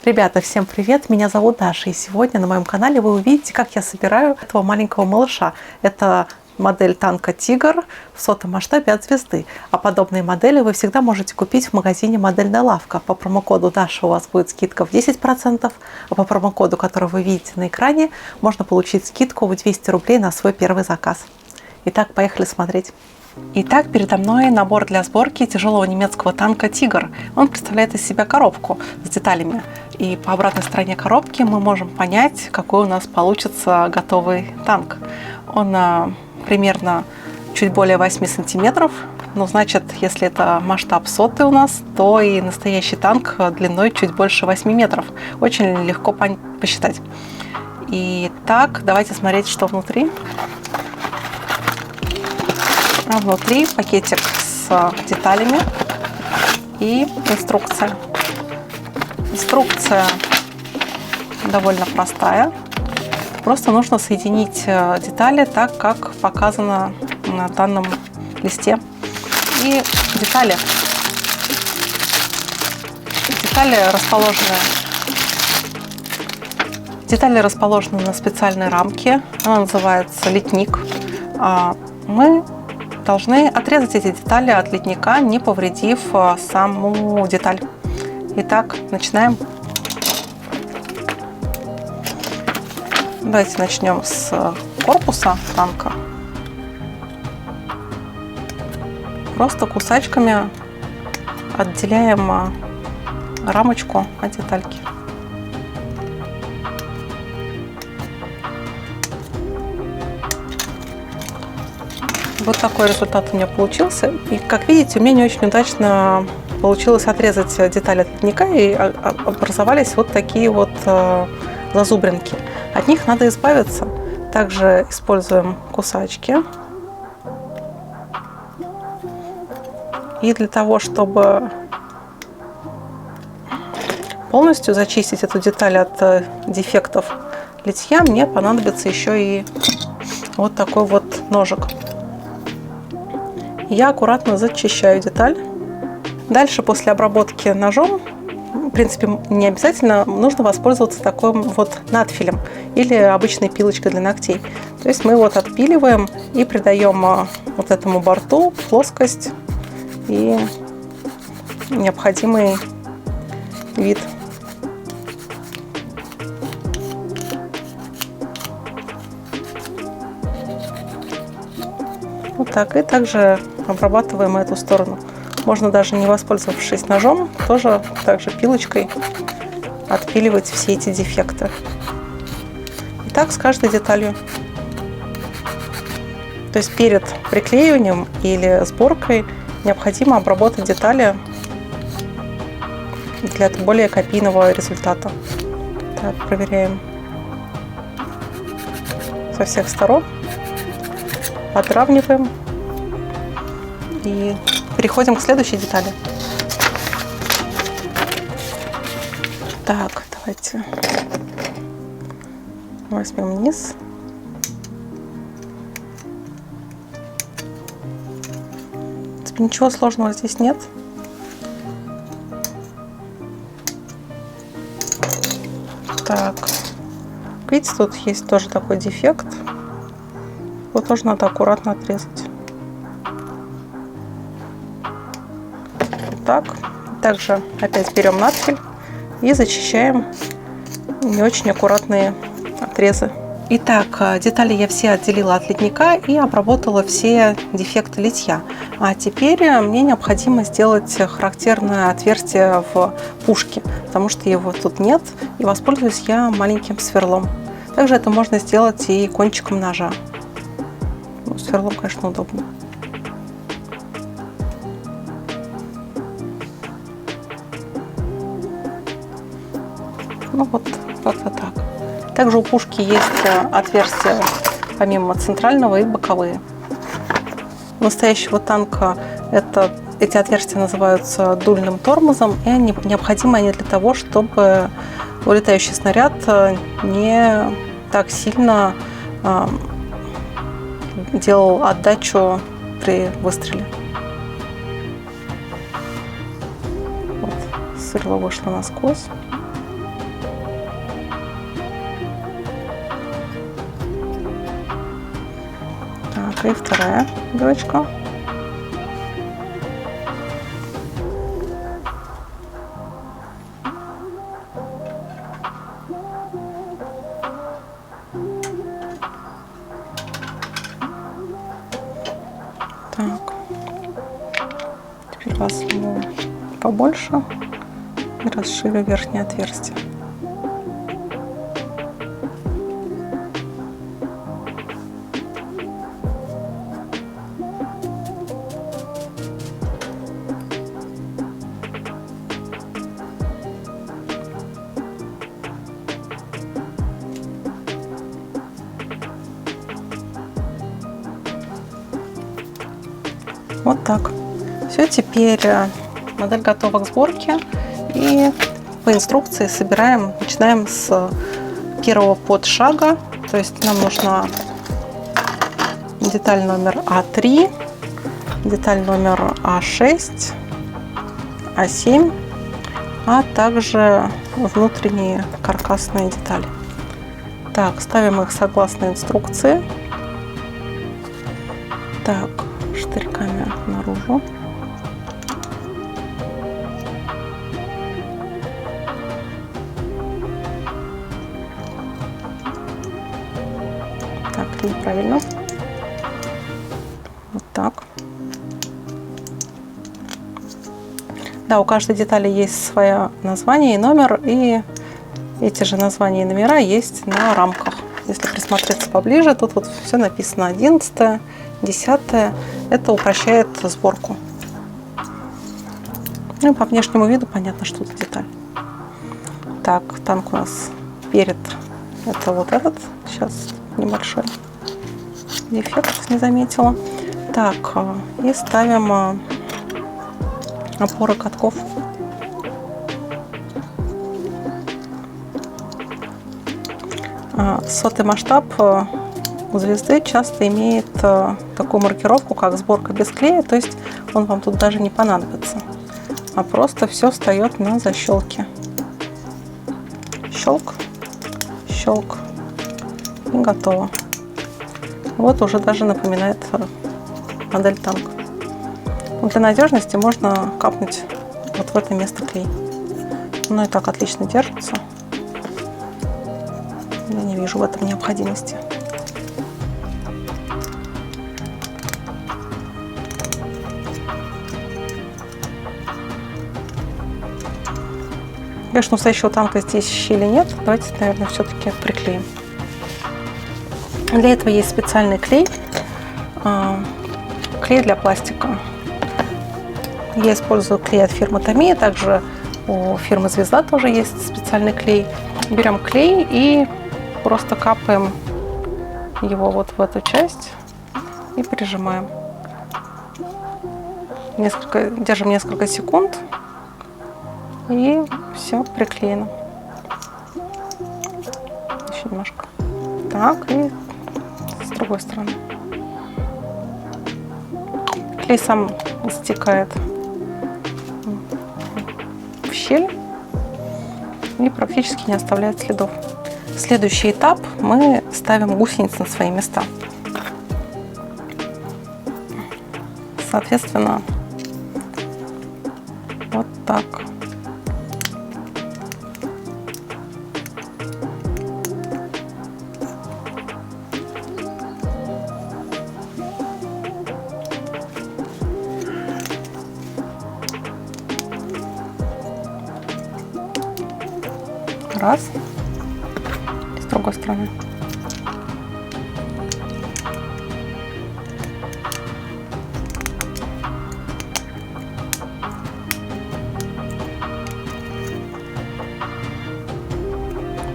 Ребята, всем привет! Меня зовут Даша, и сегодня на моем канале вы увидите, как я собираю этого маленького малыша. Это модель танка «Тигр» в 100-м масштабе от звезды. А подобные модели вы всегда можете купить в магазине «Модельная лавка». По промокоду Даша у вас будет скидка в 10%, а по промокоду, который вы видите на экране, можно получить скидку в 200 рублей на свой первый заказ. Итак, поехали смотреть. Итак, передо мной набор для сборки тяжелого немецкого танка «Тигр». Он представляет из себя коробку с деталями. И по обратной стороне коробки мы можем понять, какой у нас получится готовый танк. Он примерно чуть более 8 сантиметров. Ну, значит, если это масштаб 100-й у нас, то и настоящий танк длиной чуть больше 8 метров. Очень легко посчитать. Итак, давайте смотреть, что внутри. А внутри пакетик с деталями и инструкция. Инструкция довольно простая. Просто нужно соединить детали так, как показано на данном листе. И детали расположены на специальной рамке. Она называется литник. Мы должны отрезать эти детали от литника, не повредив саму деталь. Итак, начинаем. Давайте начнем с корпуса танка. Просто кусачками отделяем рамочку от детальки. Вот такой результат у меня получился. И, как видите, у меня не очень удачно получилось отрезать детали от литника, и образовались вот такие вот зазубринки. От них надо избавиться. Также используем кусачки. И для того, чтобы полностью зачистить эту деталь от дефектов литья, мне понадобится еще и вот такой вот ножик. Я аккуратно зачищаю деталь. Дальше, после обработки ножом, в принципе, не обязательно, нужно воспользоваться таким вот надфилем или обычной пилочкой для ногтей. То есть мы вот отпиливаем и придаем вот этому борту плоскость и необходимый вид. Вот так. И также обрабатываем эту сторону. Можно даже не воспользовавшись ножом, тоже также пилочкой отпиливать все эти дефекты. И так с каждой деталью. То есть перед приклеиванием или сборкой необходимо обработать детали для более копийного результата. Так, проверяем со всех сторон. Подравниваем и переходим к следующей детали. Так, давайте возьмем низ. Ничего сложного здесь нет. Так, видите, тут есть тоже такой дефект. Его тоже надо аккуратно отрезать. Так. Также опять берем надфиль и зачищаем не очень аккуратные отрезы. Итак, детали я все отделила от литника и обработала все дефекты литья. А теперь мне необходимо сделать характерное отверстие в пушке, потому что его тут нет, и воспользуюсь я маленьким сверлом. Также это можно сделать и кончиком ножа. Ну, сверлом, конечно, удобно. Ну вот, как-то так. Также у пушки есть отверстия помимо центрального и боковые. У настоящего танка эти отверстия называются дульным тормозом, и необходимы они для того, чтобы улетающий снаряд не так сильно делал отдачу при выстреле. Вот, сверло вышло насквозь. и вторая дырочка. Так, теперь возьму побольше и расширю верхнее отверстие. Вот так. Все, теперь модель готова к сборке. И по инструкции собираем, начинаем с первого подшага. То есть нам нужна деталь номер А3, деталь номер А6, А7, а также внутренние каркасные детали. Так, ставим их согласно инструкции. Так, штырьками наружу. Так, неправильно. Вот так. Да, у каждой детали есть свое название и номер, и эти же названия и номера есть на рамках. Если присмотреться поближе, тут вот все написано 11, 10. Это упрощает сборку. Ну и по внешнему виду понятно, что это деталь. Так, танк у нас перед. Это вот этот. Сейчас небольшой дефект не заметила. Так, и ставим опоры катков. Сотый масштаб у звезды часто имеет такую маркировку, как сборка без клея, то есть он вам тут даже не понадобится, а просто все встает на защелке. Щелк, щелк и готово. Вот уже даже напоминает модель танка. Для надежности можно капнуть вот в это место клей. Но и так отлично держится. Я не вижу в этом необходимости. Конечно, у настоящего танка здесь щели нет. Давайте, наверное, все-таки приклеим. Для этого есть специальный клей. Клей для пластика. Я использую клей от фирмы Tamiya. Также у фирмы Звезда тоже есть специальный клей. Берем клей и просто капаем его вот в эту часть и прижимаем. Держим несколько секунд, и все приклеено. Еще немножко. Так, и с другой стороны. Клей сам стекает в щель и практически не оставляет следов. Следующий этап: мы ставим гусеницы на свои места. Соответственно, вот так. Раз. С другой стороны.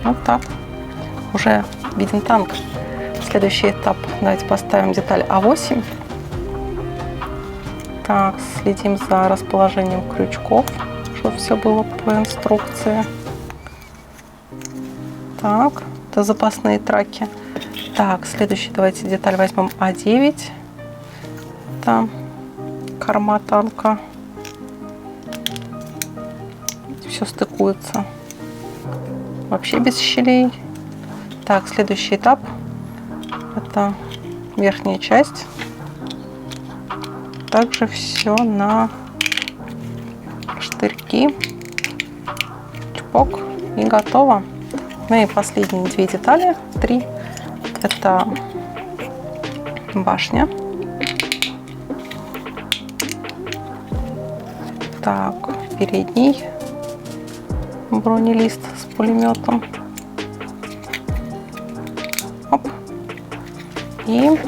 Вот так. Уже виден танк. Следующий этап. Давайте поставим деталь А8. Так, следим за расположением крючков, чтобы все было по инструкции. Так, это запасные траки. Так, следующий, давайте деталь возьмем А9. Это корма танка. Все стыкуется. Вообще без щелей. Так, следующий этап. Это верхняя часть. Также все на штырьки. Чпок. И готово. Ну и последние две детали. 3. Это башня. Так, передний бронелист с пулеметом. Оп. И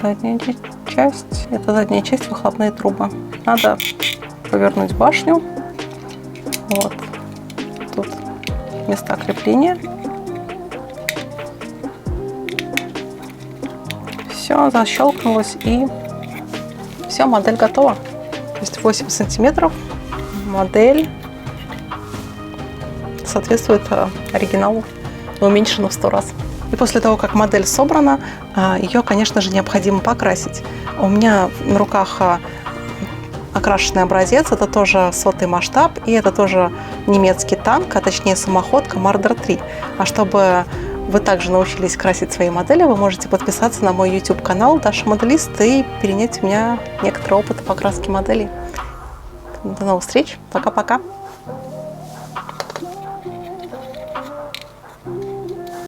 задняя часть. Это задняя часть, выхлопные трубы. Надо повернуть башню. Вот. Тут места крепления. Все защелкнулось, и все, модель готова. То есть 8 сантиметров. Модель соответствует оригиналу, но уменьшена в 100 раз. И после того, как модель собрана, ее, конечно же, необходимо покрасить. У меня на руках окрашенный образец, это тоже 100-й масштаб, и это тоже немецкий танк, а точнее самоходка Мардер 3. А чтобы вы также научились красить свои модели, вы можете подписаться на мой YouTube канал Даша Моделист и перенять у меня некоторый опыт покраски моделей. До новых встреч, пока-пока!